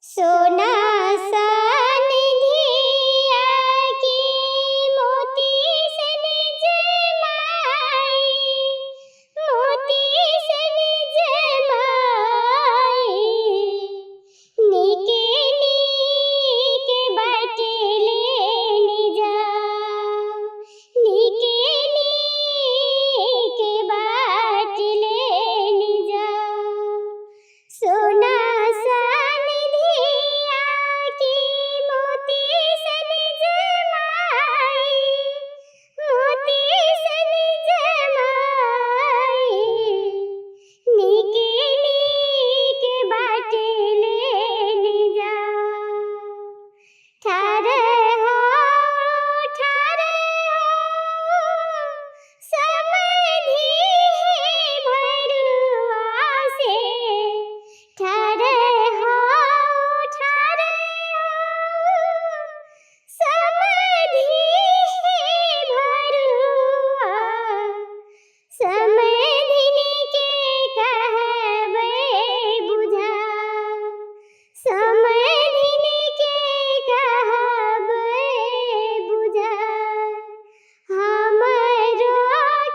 सोना सन धिया की मोती से निज माई, मोती से निज माई, नीके नीके बाटले निजा, नीके नीके बाटले निजा। सोना सन धिया की मोती से निज माई, मोती से निज माई, नीके नीके बाटले निजा। ठारे हो समधि भरुआ से, ठारे हो समधि भरुआ, समधिनी के कहबै बुझा, समधिनी के कहबै बुझा। हमरो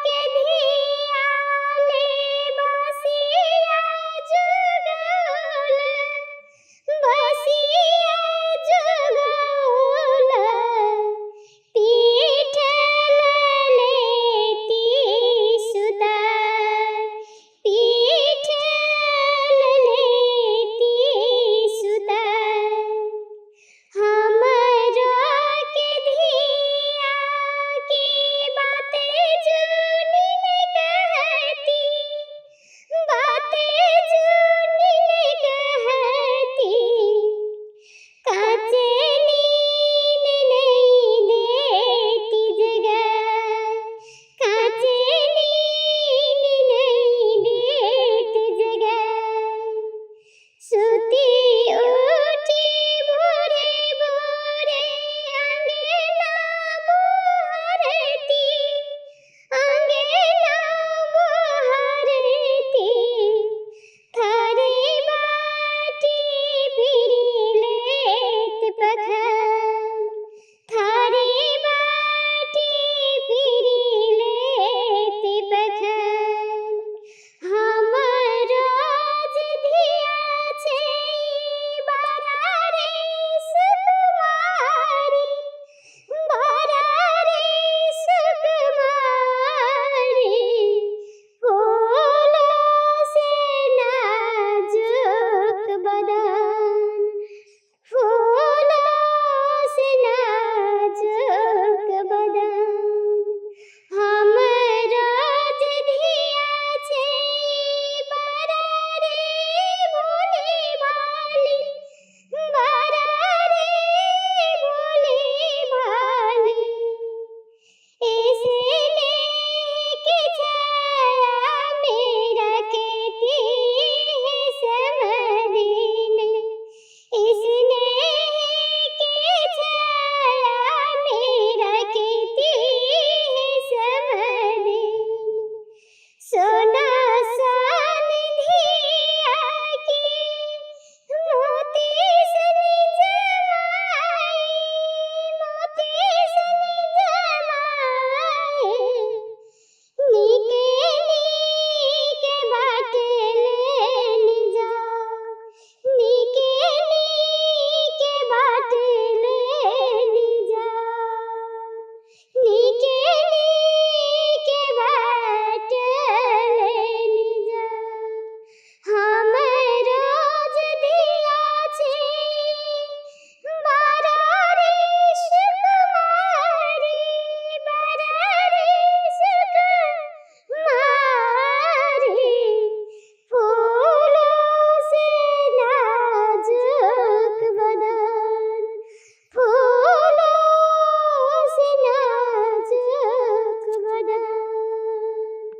के धियाले बसिया जुगल, बसिया जुगल, पीठ लेती सुता, पीठ लेती सुता। हमरो के धिया की बातें जुनी ने कहती, बातें जुनी ने कहती, काचे नींद नहीं देती जगह, काचे नींद नहीं देती जगह। सूती